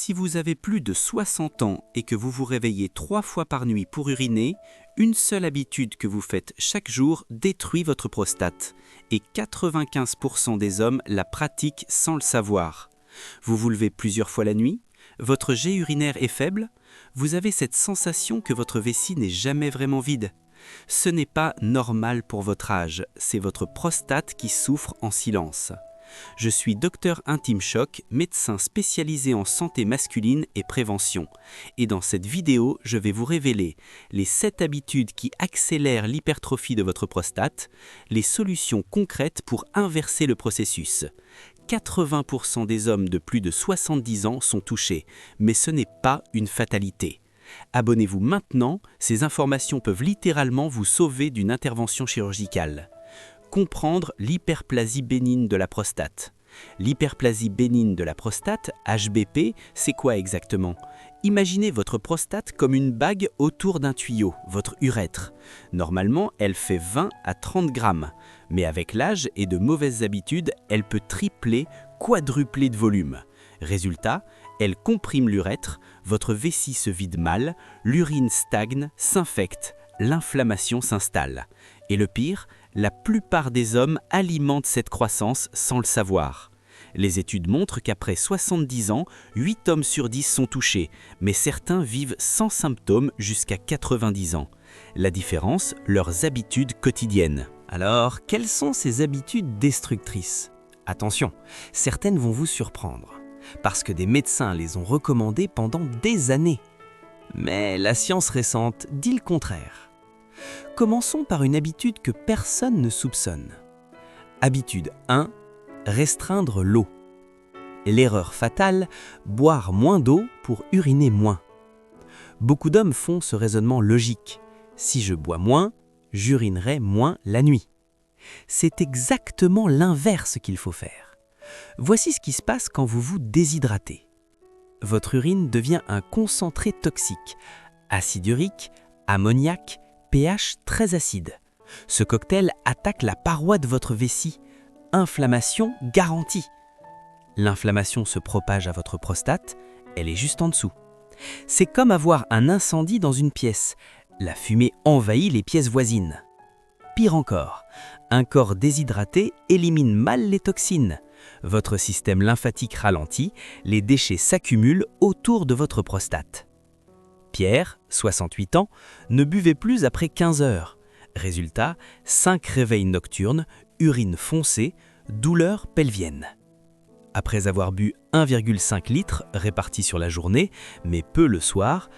Si vous avez plus de 60 ans et que vous vous réveillez 3 fois par nuit pour uriner, une seule habitude que vous faites chaque jour détruit votre prostate. Et 95% des hommes la pratiquent sans le savoir. Vous vous levez plusieurs fois la nuit? Votre jet urinaire est faible? Vous avez cette sensation que votre vessie n'est jamais vraiment vide? Ce n'est pas normal pour votre âge, c'est votre prostate qui souffre en silence. Je suis docteur Intime Choc, médecin spécialisé en santé masculine et prévention. Et dans cette vidéo, je vais vous révéler les 7 habitudes qui accélèrent l'hypertrophie de votre prostate, les solutions concrètes pour inverser le processus. 80% des hommes de plus de 70 ans sont touchés, mais ce n'est pas une fatalité. Abonnez-vous maintenant, ces informations peuvent littéralement vous sauver d'une intervention chirurgicale. Comprendre l'hyperplasie bénigne de la prostate. L'hyperplasie bénigne de la prostate, HBP, c'est quoi exactement? Imaginez votre prostate comme une bague autour d'un tuyau, votre urètre. Normalement, elle fait 20 à 30 grammes, mais avec l'âge et de mauvaises habitudes, elle peut tripler, quadrupler de volume. Résultat, elle comprime l'urètre, votre vessie se vide mal, l'urine stagne, s'infecte, l'inflammation s'installe. Et le pire, la plupart des hommes alimentent cette croissance sans le savoir. Les études montrent qu'après 70 ans, 8 hommes sur 10 sont touchés, mais certains vivent sans symptômes jusqu'à 90 ans. La différence, leurs habitudes quotidiennes. Alors, quelles sont ces habitudes destructrices? Attention, certaines vont vous surprendre, parce que des médecins les ont recommandées pendant des années. Mais la science récente dit le contraire. Commençons par une habitude que personne ne soupçonne. Habitude 1. Restreindre l'eau. L'erreur fatale, boire moins d'eau pour uriner moins. Beaucoup d'hommes font ce raisonnement logique. Si je bois moins, j'urinerai moins la nuit. C'est exactement l'inverse qu'il faut faire. Voici ce qui se passe quand vous vous déshydratez. Votre urine devient un concentré toxique, acide urique, ammoniac, pH très acide. Ce cocktail attaque la paroi de votre vessie. Inflammation garantie. L'inflammation se propage à votre prostate, elle est juste en dessous. C'est comme avoir un incendie dans une pièce. La fumée envahit les pièces voisines. Pire encore, un corps déshydraté élimine mal les toxines. Votre système lymphatique ralentit, les déchets s'accumulent autour de votre prostate. Pierre, 68 ans, ne buvait plus après 15 heures. Résultat, 5 réveils nocturnes, urine foncée, douleurs pelviennes. Après avoir bu 1,5 litre répartis sur la journée, mais peu le soir,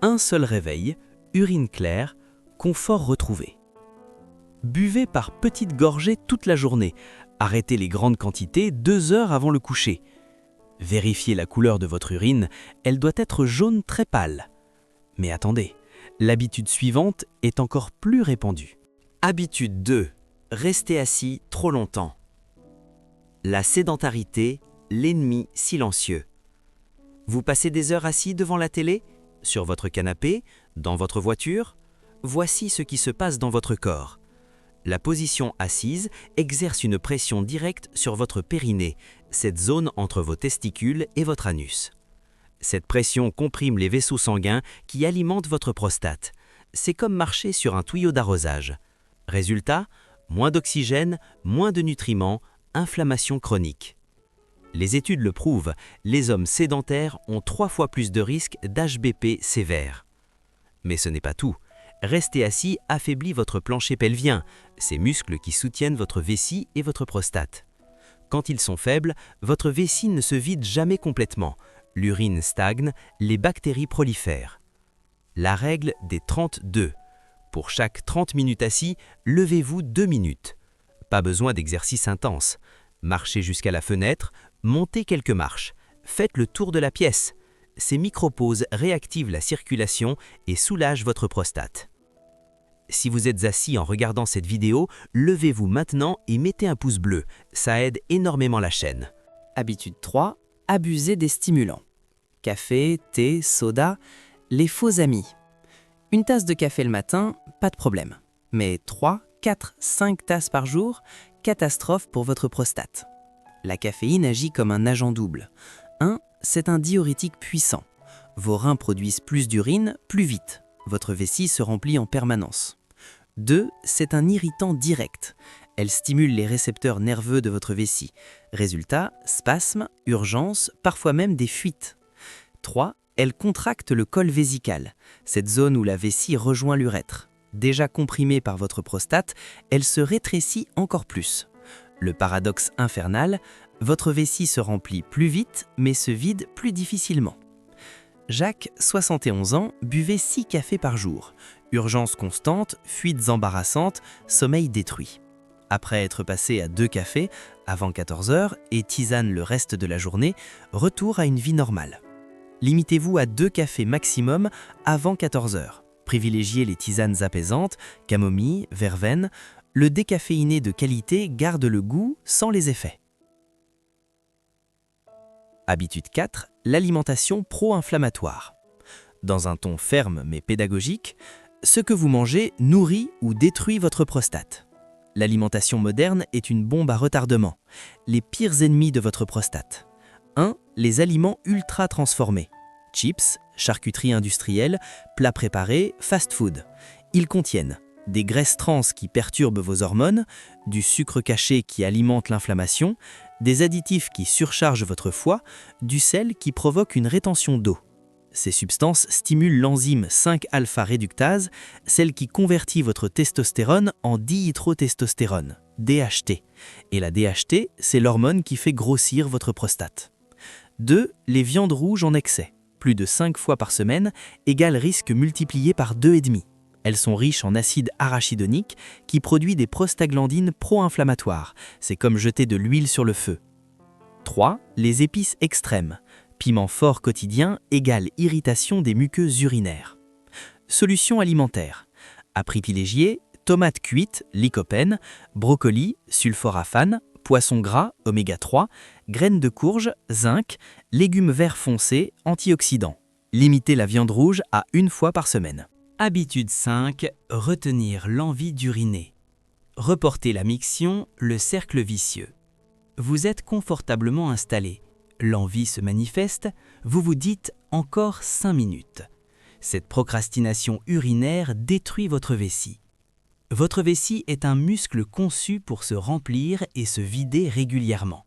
un seul réveil, urine claire, confort retrouvé. Buvez par petites gorgées toute la journée. Arrêtez les grandes quantités 2 heures avant le coucher. Vérifiez la couleur de votre urine, elle doit être jaune très pâle. Mais attendez, l'habitude suivante est encore plus répandue. Habitude 2. Rester assis trop longtemps. La sédentarité, l'ennemi silencieux. Vous passez des heures assis devant la télé, sur votre canapé, dans votre voiture? Voici ce qui se passe dans votre corps. La position assise exerce une pression directe sur votre périnée, cette zone entre vos testicules et votre anus. Cette pression comprime les vaisseaux sanguins qui alimentent votre prostate. C'est comme marcher sur un tuyau d'arrosage. Résultat, moins d'oxygène, moins de nutriments, inflammation chronique. Les études le prouvent, les hommes sédentaires ont 3 fois plus de risques d'HBP sévère. Mais ce n'est pas tout. Rester assis affaiblit votre plancher pelvien, ces muscles qui soutiennent votre vessie et votre prostate. Quand ils sont faibles, votre vessie ne se vide jamais complètement. L'urine stagne, les bactéries prolifèrent. La règle des 32. Pour chaque 30 minutes assis, levez-vous 2 minutes. Pas besoin d'exercice intense. Marchez jusqu'à la fenêtre, montez quelques marches. Faites le tour de la pièce. Ces micro-pauses réactivent la circulation et soulagent votre prostate. Si vous êtes assis en regardant cette vidéo, levez-vous maintenant et mettez un pouce bleu. Ça aide énormément la chaîne. Habitude 3. Abuser des stimulants. Café, thé, soda, les faux amis. Une tasse de café le matin, pas de problème. Mais 3, 4, 5 tasses par jour, catastrophe pour votre prostate. La caféine agit comme un agent double. 1. c'est un diurétique puissant. Vos reins produisent plus d'urine plus vite. Votre vessie se remplit en permanence. 2. C'est un irritant direct. Elle stimule les récepteurs nerveux de votre vessie. Résultat, spasmes, urgences, parfois même des fuites. 3. Elle contracte le col vésical, cette zone où la vessie rejoint l'urètre. Déjà comprimée par votre prostate, elle se rétrécit encore plus. Le paradoxe infernal, votre vessie se remplit plus vite, mais se vide plus difficilement. Jacques, 71 ans, buvait 6 cafés par jour. Urgence constante, fuites embarrassantes, sommeil détruit. Après être passé à 2 cafés, avant 14 heures, et tisane le reste de la journée, retour à une vie normale. Limitez-vous à 2 cafés maximum avant 14 heures. Privilégiez les tisanes apaisantes, camomille, verveine. Le décaféiné de qualité garde le goût sans les effets. Habitude 4, l'alimentation pro-inflammatoire. Dans un ton ferme mais pédagogique, ce que vous mangez nourrit ou détruit votre prostate. L'alimentation moderne est une bombe à retardement, les pires ennemis de votre prostate. 1. Les aliments ultra transformés. Chips, charcuterie industrielle, plats préparés, fast-food. Ils contiennent des graisses trans qui perturbent vos hormones, du sucre caché qui alimente l'inflammation, des additifs qui surchargent votre foie, du sel qui provoque une rétention d'eau. Ces substances stimulent l'enzyme 5-alpha-réductase, celle qui convertit votre testostérone en dihydrotestostérone, DHT. Et la DHT, c'est l'hormone qui fait grossir votre prostate. 2. Les viandes rouges en excès. Plus de 5 fois par semaine égale risque multiplié par 2,5. Elles sont riches en acide arachidonique qui produit des prostaglandines pro-inflammatoires. C'est comme jeter de l'huile sur le feu. 3. Les épices extrêmes. Piment fort quotidien égale irritation des muqueuses urinaires. Solutions alimentaires. À privilégier, tomates cuites, lycopène, brocoli, sulforaphane, poisson gras, oméga 3, graines de courge, zinc, légumes verts foncés, antioxydants. Limitez la viande rouge à 1 fois par semaine. Habitude 5. Retenir l'envie d'uriner. Reporter la miction, le cercle vicieux. Vous êtes confortablement installé. L'envie se manifeste, vous vous dites « encore 5 minutes ». Cette procrastination urinaire détruit votre vessie. Votre vessie est un muscle conçu pour se remplir et se vider régulièrement.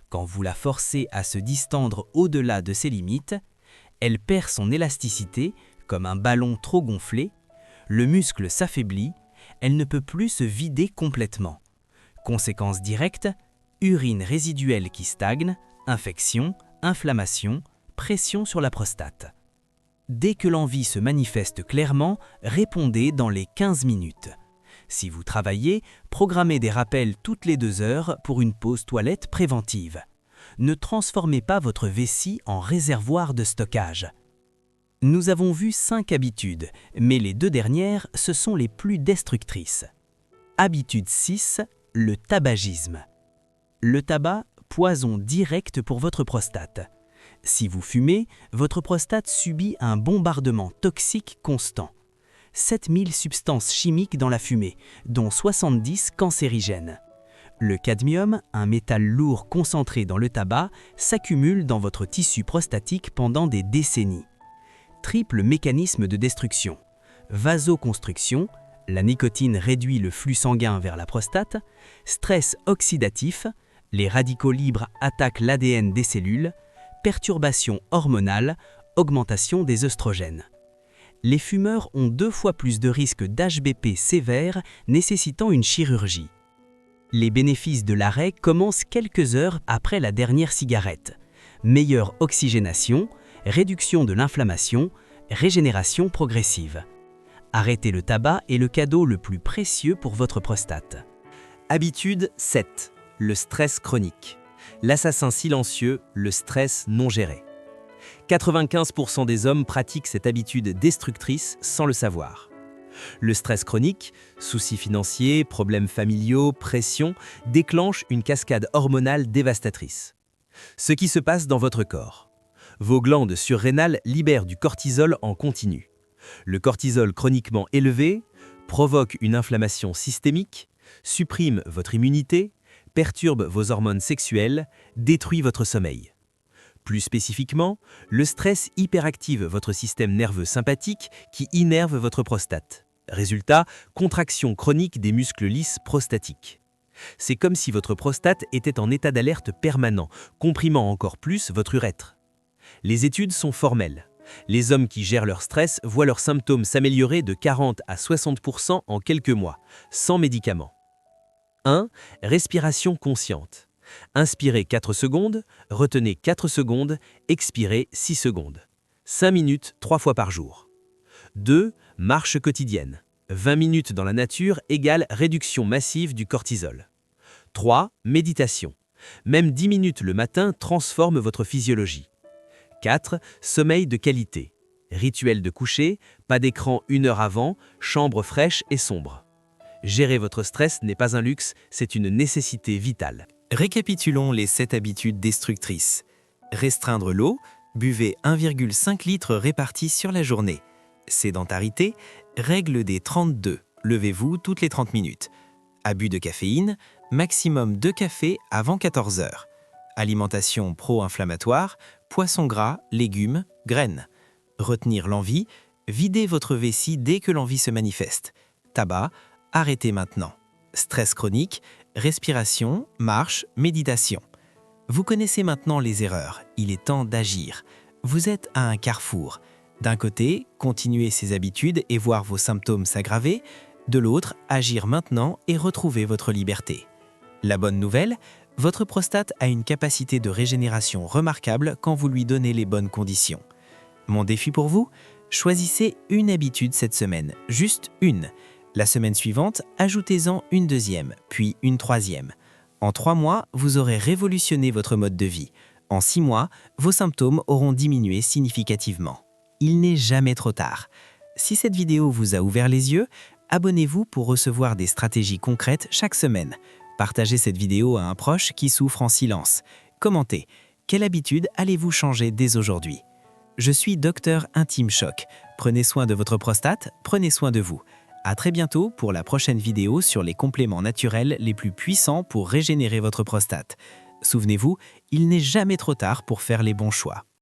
Quand vous la forcez à se distendre au-delà de ses limites, elle perd son élasticité, comme un ballon trop gonflé, le muscle s'affaiblit, elle ne peut plus se vider complètement. Conséquence directe, urine résiduelle qui stagne, infection, inflammation, pression sur la prostate. Dès que l'envie se manifeste clairement, répondez dans les 15 minutes. Si vous travaillez, programmez des rappels toutes les 2 heures pour une pause toilette préventive. Ne transformez pas votre vessie en réservoir de stockage. Nous avons vu 5 habitudes, mais les 2 dernières, ce sont les plus destructrices. Habitude 6, le tabagisme. Le tabac, poison direct pour votre prostate. Si vous fumez, votre prostate subit un bombardement toxique constant. 7000 substances chimiques dans la fumée, dont 70 cancérigènes. Le cadmium, un métal lourd concentré dans le tabac, s'accumule dans votre tissu prostatique pendant des décennies. Triple mécanisme de destruction. Vasoconstriction, la nicotine réduit le flux sanguin vers la prostate. Stress oxydatif, les radicaux libres attaquent l'ADN des cellules. Perturbation hormonale, augmentation des œstrogènes. Les fumeurs ont 2 fois plus de risques d'HBP sévère nécessitant une chirurgie. Les bénéfices de l'arrêt commencent quelques heures après la dernière cigarette. Meilleure oxygénation, réduction de l'inflammation, régénération progressive. Arrêter le tabac est le cadeau le plus précieux pour votre prostate. Habitude 7. Le stress chronique. L'assassin silencieux, le stress non géré. 95% des hommes pratiquent cette habitude destructrice sans le savoir. Le stress chronique, soucis financiers, problèmes familiaux, pression, déclenche une cascade hormonale dévastatrice. Ce qui se passe dans votre corps. Vos glandes surrénales libèrent du cortisol en continu. Le cortisol chroniquement élevé provoque une inflammation systémique, supprime votre immunité, perturbe vos hormones sexuelles, détruit votre sommeil. Plus spécifiquement, le stress hyperactive votre système nerveux sympathique qui innerve votre prostate. Résultat, contraction chronique des muscles lisses prostatiques. C'est comme si votre prostate était en état d'alerte permanent, comprimant encore plus votre urètre. Les études sont formelles. Les hommes qui gèrent leur stress voient leurs symptômes s'améliorer de 40 à 60% en quelques mois, sans médicaments. 1. Respiration consciente. Inspirez 4 secondes, retenez 4 secondes, expirez 6 secondes. 5 minutes 3 fois par jour. 2. Marche quotidienne. 20 minutes dans la nature égale réduction massive du cortisol. 3. Méditation. Même 10 minutes le matin transforment votre physiologie. 4. Sommeil de qualité. Rituel de coucher, pas d'écran 1 heure avant, chambre fraîche et sombre. Gérer votre stress n'est pas un luxe, c'est une nécessité vitale. Récapitulons les 7 habitudes destructrices. Restreindre l'eau, buvez 1,5 litre répartis sur la journée. Sédentarité, règle des 32, levez-vous toutes les 30 minutes. Abus de caféine, maximum 2 cafés avant 14 heures. Alimentation pro-inflammatoire, poissons gras, légumes, graines. Retenir l'envie, videz votre vessie dès que l'envie se manifeste. Tabac, arrêtez maintenant. Stress chronique, respiration, marche, méditation. Vous connaissez maintenant les erreurs, il est temps d'agir. Vous êtes à un carrefour. D'un côté, continuez ces habitudes et voir vos symptômes s'aggraver. De l'autre, agir maintenant et retrouver votre liberté. La bonne nouvelle, votre prostate a une capacité de régénération remarquable quand vous lui donnez les bonnes conditions. Mon défi pour vous, choisissez une habitude cette semaine, juste une. La semaine suivante, ajoutez-en une deuxième, puis une troisième. En 3 mois, vous aurez révolutionné votre mode de vie. En 6 mois, vos symptômes auront diminué significativement. Il n'est jamais trop tard. Si cette vidéo vous a ouvert les yeux, abonnez-vous pour recevoir des stratégies concrètes chaque semaine. Partagez cette vidéo à un proche qui souffre en silence. Commentez. Quelle habitude allez-vous changer dès aujourd'hui? Je suis Docteur Intime Choc. Prenez soin de votre prostate, prenez soin de vous. À très bientôt pour la prochaine vidéo sur les compléments naturels les plus puissants pour régénérer votre prostate. Souvenez-vous, il n'est jamais trop tard pour faire les bons choix.